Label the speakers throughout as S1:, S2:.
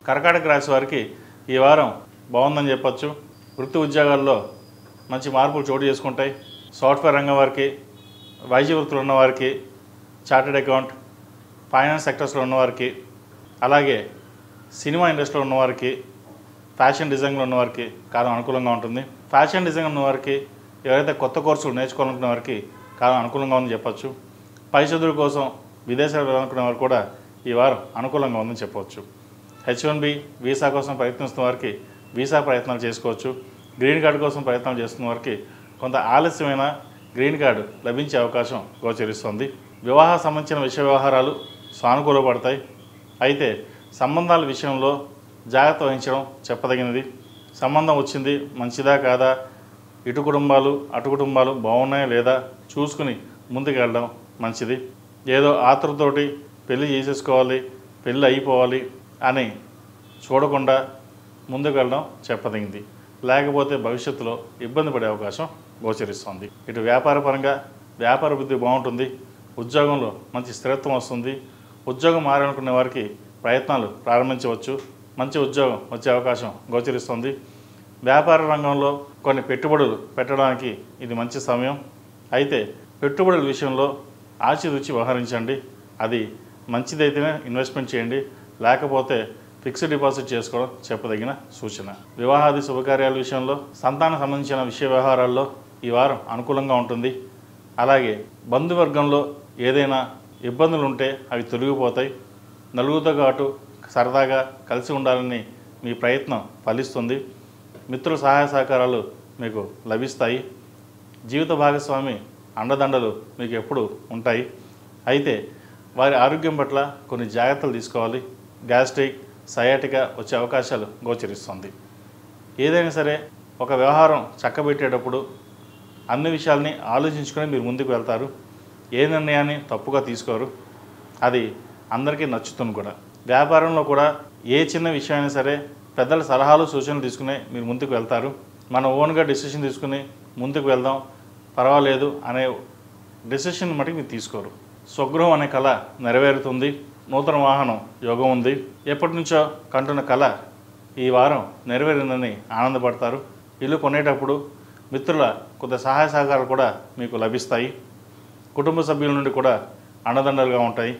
S1: కర్కాటక రాశి వారికి ఈ వారం బాగుందని చెప్పొచ్చు. వృత్తి ఉద్యోగాల్లో మంచి మార్పులు చోటు చేసుకుంటాయి. సాఫ్ట్వేర్ రంగం వారికి, వైద్య వృత్తులు ఉన్నవారికి, చార్టెడ్ అకౌంట్, ఫైనాన్స్ సెక్టర్స్లో ఉన్నవారికి, అలాగే సినిమా ఇండస్ట్రీలో ఉన్నవారికి, ఫ్యాషన్ డిజైన్లో ఉన్నవారికి కాలం అనుకూలంగా ఉంటుంది. ఫ్యాషన్ డిజైన్ ఉన్నవారికి, ఎవరైతే కొత్త కోర్సులు నేర్చుకోవాలనుకునే వారికి కాలం అనుకూలంగా ఉందని చెప్పొచ్చు. పై చదువుల కోసం విదేశాలు వెళ్ళాలనుకునే వారు కూడా ఈ వారం అనుకూలంగా ఉందని చెప్పవచ్చు. H1B వీసా కోసం ప్రయత్నిస్తున్న వారికి వీసా ప్రయత్నాలు చేసుకోవచ్చు. గ్రీన్ కార్డు కోసం ప్రయత్నాలు చేస్తున్న వారికి కొంత ఆలస్యమైన గ్రీన్ కార్డు లభించే అవకాశం గోచరిస్తుంది. వివాహ సంబంధించిన విషయ వ్యవహారాలు సానుకూలపడతాయి. అయితే సంబంధాల విషయంలో జాగ్రత్త వహించడం చెప్పదగినది. సంబంధం వచ్చింది, మంచిదా కాదా, ఇటు కుటుంబాలు అటు కుటుంబాలు బాగున్నాయా లేదా చూసుకుని ముందుకు వెళ్ళడం మంచిది. ఏదో ఆతృతోటి పెళ్ళి చేసేసుకోవాలి, పెళ్ళి అయిపోవాలి అని చూడకుండా ముందుకు వెళ్ళడం చెప్పదగింది. లేకపోతే భవిష్యత్తులో ఇబ్బంది పడే అవకాశం గోచరిస్తుంది. ఇటు వ్యాపారపరంగా వ్యాపార బుద్ధి బాగుంటుంది. ఉద్యోగంలో మంచి స్థిరత్వం వస్తుంది. ఉద్యోగం మారాలనుకునే వారికి ప్రయత్నాలు ప్రారంభించవచ్చు. మంచి ఉద్యోగం వచ్చే అవకాశం గోచరిస్తుంది. వ్యాపార రంగంలో కొన్ని పెట్టుబడులు పెట్టడానికి ఇది మంచి సమయం. అయితే పెట్టుబడుల విషయంలో ఆచితూచి వ్యవహరించండి. అది మంచిదైతేనే ఇన్వెస్ట్మెంట్ చేయండి, లేకపోతే ఫిక్స్డ్ డిపాజిట్ చేసుకోవడం చెప్పదగిన సూచన. వివాహాది శుభకార్యాల విషయంలో, సంతానం సంబంధించిన విషయ వ్యవహారాల్లో ఈ వారం అనుకూలంగా ఉంటుంది. అలాగే బంధువర్గంలో ఏదైనా ఇబ్బందులు ఉంటే అవి తొలగిపోతాయి. నలుగురితో పాటు సరదాగా కలిసి ఉండాలని మీ ప్రయత్నం ఫలిస్తుంది. మిత్రుల సహాయ సహకారాలు మీకు లభిస్తాయి. జీవిత భాగస్వామి అండదండలు మీకు ఎప్పుడు ఉంటాయి. అయితే వారి ఆరోగ్యం పట్ల కొన్ని జాగ్రత్తలు తీసుకోవాలి. గ్యాస్ట్రిక్, సయాటికా వచ్చే అవకాశాలు గోచరిస్తుంది. ఏదైనా సరే ఒక వ్యవహారం చక్కబెట్టేటప్పుడు అన్ని విషయాల్ని ఆలోచించుకొని మీరు ముందుకు వెళ్తారు. ఏ నిర్ణయాన్ని తప్పుగా తీసుకోరు. అది అందరికీ నచ్చుతుంది కూడా. వ్యాపారంలో కూడా ఏ చిన్న విషయమైనా సరే పెద్దల సలహాలు సూచనలు తీసుకుని మీరు ముందుకు వెళ్తారు. మన ఓన్గా డెసిషన్ తీసుకుని ముందుకు వెళ్దాం పర్వాలేదు అనే డెసిషన్ మటుకు మీరు తీసుకోరు. స్వగృహం అనే కళ నెరవేరుతుంది. నూతన వాహనం యోగం ఉంది. ఎప్పటి నుంచో కంటున్న కళ ఈ వారం నెరవేరిందని ఆనందపడతారు. ఇల్లు కొనేటప్పుడు మిత్రుల కొంత సహాయ సహకారాలు కూడా మీకు లభిస్తాయి. కుటుంబ సభ్యుల నుండి కూడా అండదండలుగా ఉంటాయి.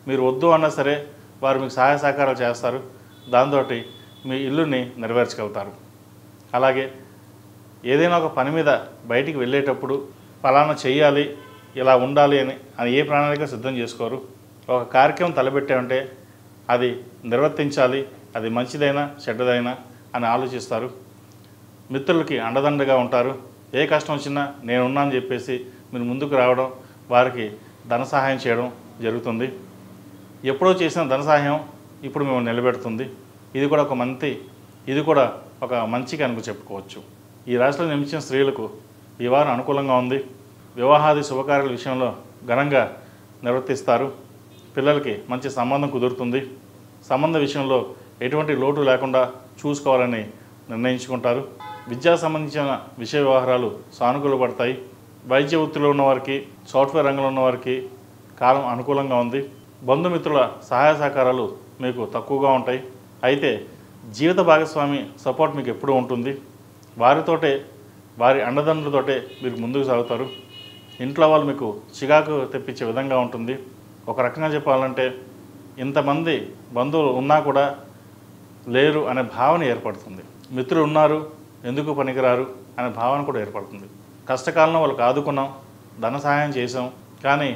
S1: మీరు వద్దు అన్నా సరే వారు మీకు సహాయ సహకారాలు చేస్తారు. దాంతో మీ ఇల్లుని నెరవేర్చగలుగుతారు. అలాగే ఏదైనా ఒక పని మీద బయటికి వెళ్ళేటప్పుడు ఫలానా చెయ్యాలి, ఇలా ఉండాలి అని ఏ ప్రణాళిక సిద్ధం చేసుకోరు. ఒక కార్యక్రమం తలపెట్టామంటే అది నిర్వర్తించాలి, అది మంచిదైనా చెడ్డదైనా అని ఆలోచిస్తారు. మిత్రులకి అండదండగా ఉంటారు. ఏ కష్టం వచ్చినా నేనున్నానని చెప్పేసి మీరు ముందుకు రావడం, వారికి ధన సహాయం చేయడం జరుగుతుంది. ఎప్పుడో చేసిన ధన సహాయం ఇప్పుడు మిమ్మల్ని నిలబెడుతుంది. ఇది కూడా ఒక మంచిగా అనుకు చెప్పుకోవచ్చు. ఈ రాశిలో జన్మించిన స్త్రీలకు ఈ వారం అనుకూలంగా ఉంది. వివాహాది శుభకార్యాల విషయంలో ఘనంగా నిర్వర్తిస్తారు. పిల్లలకి మంచి సంబంధం కుదురుతుంది. సంబంధ విషయంలో ఎటువంటి లోటు లేకుండా చూసుకోవాలని నిర్ణయించుకుంటారు. విద్యా సంబంధించిన విషయ వ్యవహారాలు సానుకూలపడతాయి. వైద్య వృత్తిలో ఉన్నవారికి, సాఫ్ట్వేర్ రంగంలో ఉన్నవారికి కాలం అనుకూలంగా ఉంది. బంధుమిత్రుల సహాయ సహకారాలు మీకు తక్కువగా ఉంటాయి. అయితే జీవిత భాగస్వామి సపోర్ట్ మీకు ఎప్పుడూ ఉంటుంది. వారి అండదండలతోటే మీరు ముందుకు సాగుతారు. ఇంట్లో వాళ్ళు మీకు చికాకు తెప్పించే విధంగా ఉంటుంది. ఒక రకంగా చెప్పాలంటే ఇంతమంది బంధువులు ఉన్నా కూడా లేరు అనే భావన ఏర్పడుతుంది. మిత్రులు ఉన్నారు, ఎందుకు పనికిరారు అనే భావన కూడా ఏర్పడుతుంది. కష్టకాలంలో వాళ్ళకి ఆదుకున్నాం, ధన సహాయం చేసాం, కానీ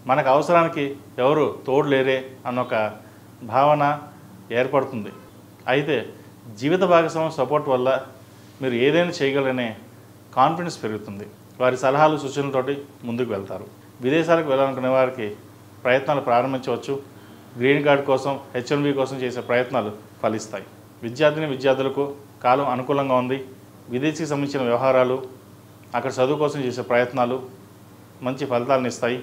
S1: మనకు అవసరానికి ఎవరు తోడు లేరే అన్నొక భావన ఏర్పడుతుంది. అయితే జీవిత భాగస్వామి సపోర్ట్ వల్ల మీరు ఏదైనా చేయగలనే కాన్ఫిడెన్స్ పెరుగుతుంది. వారి సలహాలు సూచనలతోటి ముందుకు వెళ్తారు. విదేశాలకు వెళ్ళాలనుకునే వారికి ప్రయత్నాలు ప్రారంభించవచ్చు. గ్రీన్ కార్డు కోసం, H1B కోసం చేసే ప్రయత్నాలు ఫలిస్తాయి. విద్యార్థులకు కాలం అనుకూలంగా ఉంది. విదేశీకి సంబంధించిన వ్యవహారాలు, అక్కడ చదువు కోసం చేసే ప్రయత్నాలు మంచి ఫలితాలను ఇస్తాయి.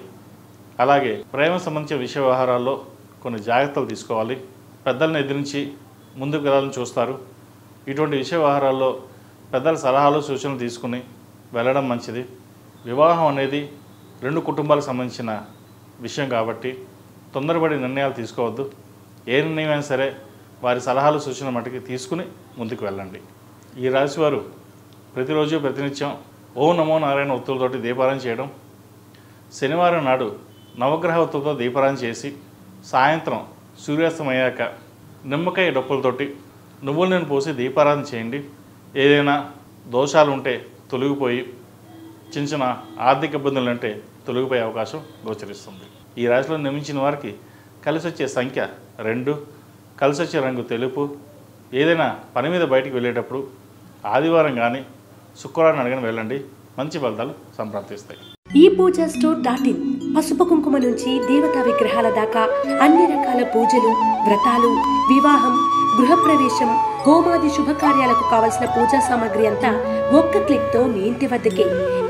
S1: అలాగే ప్రేమ సంబంధించిన విషయ వ్యవహారాల్లో కొన్ని జాగ్రత్తలు తీసుకోవాలి. పెద్దలను ఎదిరించి ముందుకు వెళ్ళాలని చూస్తారు. ఇటువంటి విషయ వ్యవహారాల్లో పెద్దల సలహాలు సూచనలు తీసుకుని వెళ్ళడం మంచిది. వివాహం అనేది రెండు కుటుంబాలకు సంబంధించిన విషయం కాబట్టి తొందరపడి నిర్ణయాలు తీసుకోవద్దు. ఏ నిర్ణయమైనా సరే వారి సలహాలు సూచనల మటుకు తీసుకుని ముందుకు వెళ్ళండి. ఈ రాశివారు ప్రతిరోజు ప్రతినిత్యం ఓం నమో నారాయణ ఒత్తులతోటి దీపారాయణ చేయడం, శనివారం నాడు నవగ్రహ ఒత్తులతో దీపారాయణ చేసి సాయంత్రం సూర్యాస్తమయ్యాక నిమ్మకాయ డొప్పులతోటి నువ్వుల నూనె పోసి దీపారాధన చేయండి. ఏదైనా దోషాలు ఉంటే తొలగిపోయి చిన్న చిన్న ఆర్థిక ఇబ్బందులు అంటే తొలగిపోయే అవకాశం గోచరిస్తుంది. ఈ రాశిలో నిర్మించిన వారికి కలిసి వచ్చే సంఖ్య 2, కలిసి వచ్చే రంగు తెలుపు. ఏదైనా పని మీద బయటికి వెళ్ళేటప్పుడు ఆదివారం కానీ శుక్రవారం అడగని వెళ్ళండి, మంచి ఫలితాలు సంప్రాప్తిస్తాయి.
S2: ePoojaStore.in పసుపు కుంకుమ నుంచి దేవతా విగ్రహాల దాకా అన్ని రకాల పూజలు, వ్రతాలు, వివాహం, గృహప్రవేశం, హోమాది శుభకార్యాలకు కావలసిన పూజా సామాగ్రి అంతా ఒక్క క్లిక్తో మీ ఇంటి వద్దకే.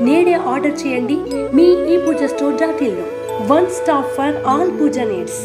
S2: నేడే ఆర్డర్ చేయండి మీ ePoojaStore.in లో. One stop for all puja needs.